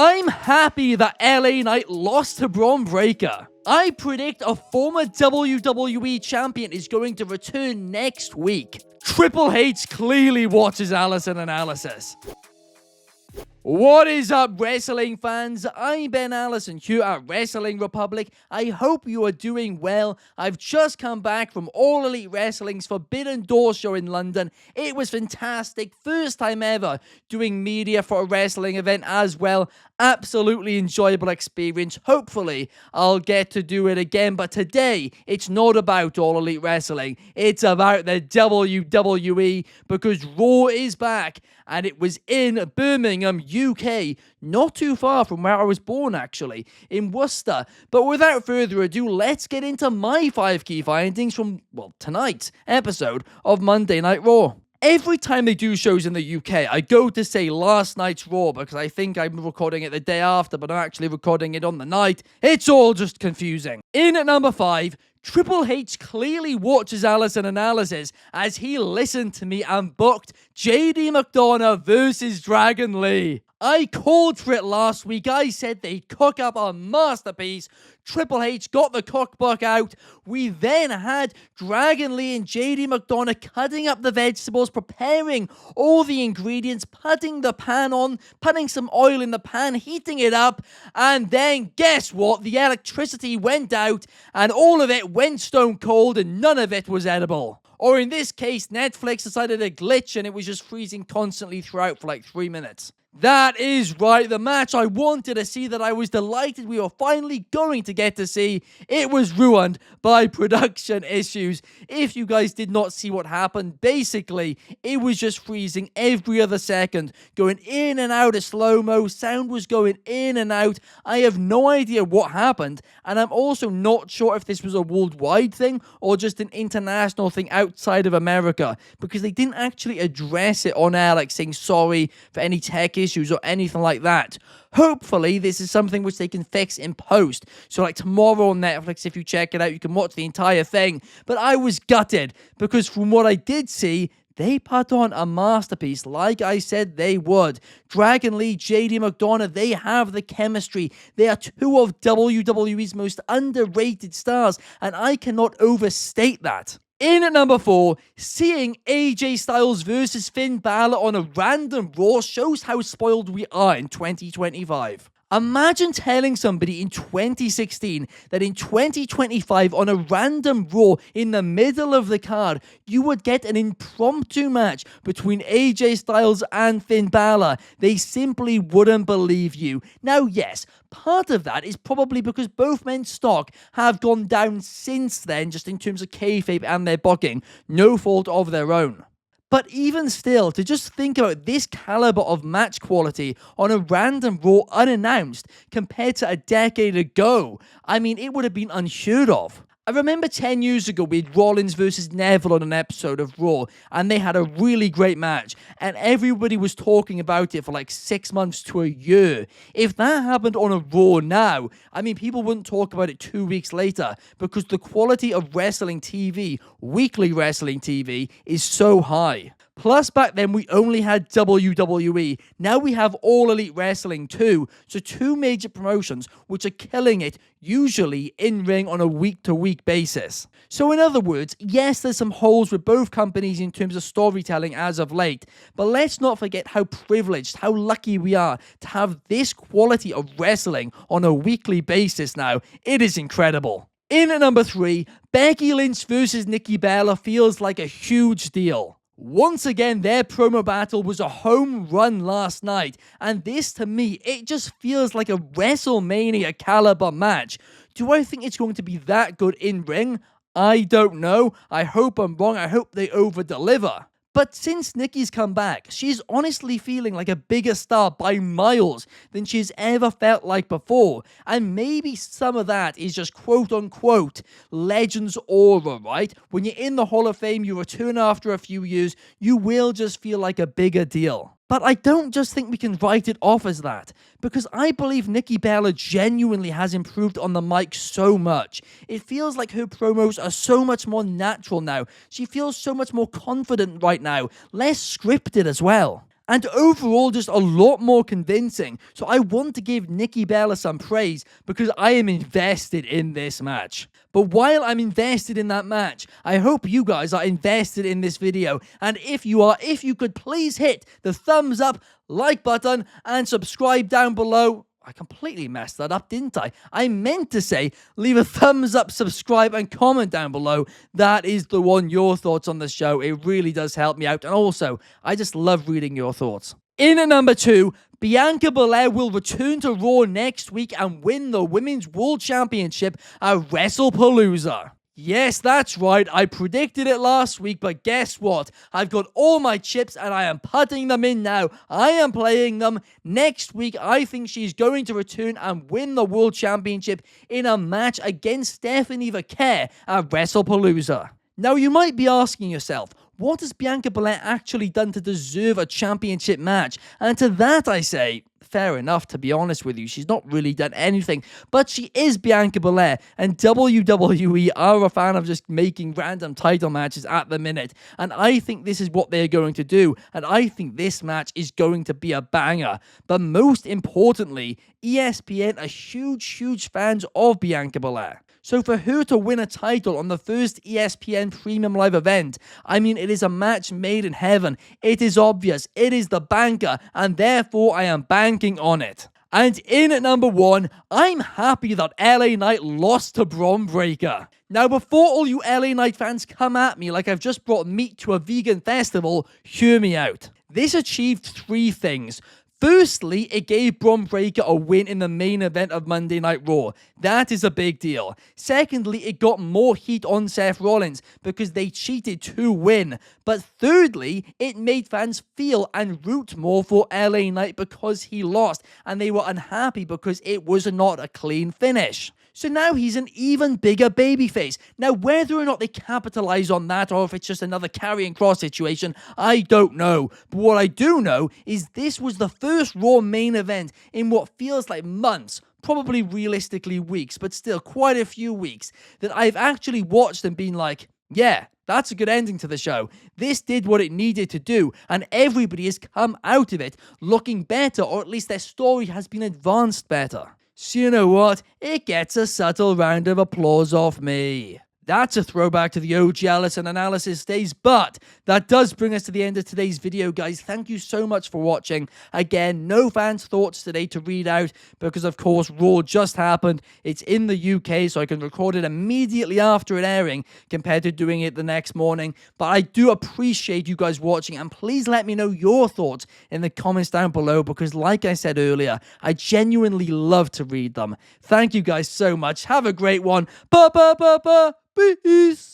I'm happy that LA Knight lost to Braun Breaker. I predict a former WWE champion is going to return next week. Triple H clearly watches Allison Analysis. What is up, wrestling fans? I'm Ben Allison here at Wrestling Republic. I hope you are doing well. I've just come back from All Elite Wrestling's Forbidden Door show in London. It was fantastic. First time ever doing media for a wrestling event as well. Absolutely enjoyable experience. Hopefully, I'll get to do it again. But today, it's not about All Elite Wrestling. It's about the WWE because Raw is back. And it was in Birmingham, UK, not too far from where I was born, actually, in Worcester. But without further ado, let's get into my 5 key findings from, well, tonight's episode of Monday Night Raw. Every time they do shows in the UK, I go to say last night's Raw because I think I'm recording it the day after, but I'm actually recording it on the night. It's all just confusing. In at number 5, Triple H clearly watches Allison Analysis as he listened to me and booked JD McDonough versus Dragon Lee. I called for it last week. I said they'd cook up a masterpiece. Triple H got the cookbook out. We then had Dragon Lee and JD McDonough cutting up the vegetables, preparing all the ingredients, putting the pan on, putting some oil in the pan, heating it up, and then guess what? The electricity went out and all of it went stone cold and none of it was edible. Or in this case, Netflix decided to glitch and it was just freezing constantly throughout for like 3 minutes. That is right, the match I wanted to see, that I was delighted we were finally going to get to see, it was ruined by production issues. If you guys did not see what happened, basically, it was just freezing every other second, going in and out of slow-mo, sound was going in and out. I have no idea what happened, and I'm also not sure if this was a worldwide thing or just an international thing outside of America, because they didn't actually address it on air, like saying sorry for any tech issues or anything like that. Hopefully this is something which they can fix in post, so like tomorrow on Netflix, if you check it out, you can watch the entire thing. But I was gutted because from what I did see, they put on a masterpiece like I said they would. Dragon Lee, JD McDonough, they have the chemistry. They are two of WWE's most underrated stars, and I cannot overstate that. In at number 4, seeing AJ Styles versus Finn Balor on a random Raw shows how spoiled we are in 2025. Imagine telling somebody in 2016 that in 2025 on a random Raw in the middle of the card, you would get an impromptu match between AJ Styles and Finn Balor. They simply wouldn't believe you. Now, yes, part of that is probably because both men's stock have gone down since then, just in terms of kayfabe and their booking. No fault of their own. But even still, to just think about this caliber of match quality on a random Raw unannounced compared to a decade ago, I mean, it would have been unheard of. I remember 10 years ago we had Rollins versus Neville on an episode of Raw, and they had a really great match, and everybody was talking about it for like 6 months to a year. If that happened on a Raw now, I mean, people wouldn't talk about it 2 weeks later, because the quality of wrestling TV, weekly wrestling TV, is so high. Plus, back then, we only had WWE. Now we have All Elite Wrestling too. So 2 major promotions which are killing it, usually in-ring on a week-to-week basis. So in other words, yes, there's some holes with both companies in terms of storytelling as of late. But let's not forget how privileged, how lucky we are to have this quality of wrestling on a weekly basis now. It is incredible. In at number 3, Becky Lynch versus Nikki Bella feels like a huge deal. Once again, their promo battle was a home run last night, and this to me, it just feels like a WrestleMania caliber match. Do I think it's going to be that good in ring? I don't know. I hope I'm wrong. I hope they over-deliver. But since Nikki's come back, she's honestly feeling like a bigger star by miles than she's ever felt like before. And maybe some of that is just quote-unquote Legends aura, right? When you're in the Hall of Fame, you return after a few years, you will just feel like a bigger deal. But I don't just think we can write it off as that, because I believe Nikki Bella genuinely has improved on the mic so much. It feels like her promos are so much more natural now. She feels so much more confident right now, less scripted as well. and overall just a lot more convincing. So I want to give Nikki Bella some praise because I am invested in this match. But while I'm invested in that match, I hope you guys are invested in this video. And if you are, if you could please hit the thumbs up, like button, and subscribe down below. I completely messed that up, didn't I? I meant to say, leave a thumbs up, subscribe, and comment down below. That is the one, your thoughts on the show. It really does help me out. And also, I just love reading your thoughts. In at number 2, Bianca Belair will return to Raw next week and win the Women's World Championship at WrestlePalooza. Yes, that's right, I predicted it last week, but guess what? I've got all my chips and I am putting them in now. I am playing them. Next week, I think she's going to return and win the World Championship in a match against Stephanie Vaquer at WrestlePalooza. Now, you might be asking yourself, what has Bianca Belair actually done to deserve a championship match? And to that I say, fair enough, to be honest with you. She's not really done anything, but she is Bianca Belair, and WWE are a fan of just making random title matches at the minute, and I think this is what they're going to do, and I think this match is going to be a banger. But most importantly, ESPN are huge fans of Bianca Belair. So for her to win a title on the first ESPN Premium Live event, I mean, it is a match made in heaven. It is obvious. It is the banker, and therefore I am banking on it. And in at number 1, I'm happy that LA Knight lost to BRON Breakker. Now, before all you LA Knight fans come at me like I've just brought meat to a vegan festival, hear me out. This achieved 3 things. Firstly, it gave BRON Breakker a win in the main event of Monday Night Raw. That is a big deal. Secondly, it got more heat on Seth Rollins because they cheated to win. But thirdly, it made fans feel and root more for LA Knight because he lost, and they were unhappy because it was not a clean finish. So now he's an even bigger babyface. Now, whether or not they capitalize on that or if it's just another karrion cross situation, I don't know. But what I do know is this was the first Raw main event in what feels like months, probably realistically weeks, but still quite a few weeks, that I've actually watched and been like, yeah, that's a good ending to the show. This did what it needed to do, and everybody has come out of it looking better, or at least their story has been advanced better. So you know what? It gets a subtle round of applause off me. That's a throwback to the OG Allison Analysis days, but that does bring us to the end of today's video, guys. Thank you so much for watching. Again, no fans' thoughts today to read out because, of course, Raw just happened. It's in the UK, so I can record it immediately after it airing compared to doing it the next morning. But I do appreciate you guys watching, and please let me know your thoughts in the comments down below because, like I said earlier, I genuinely love to read them. Thank you guys so much. Have a great one. Peace.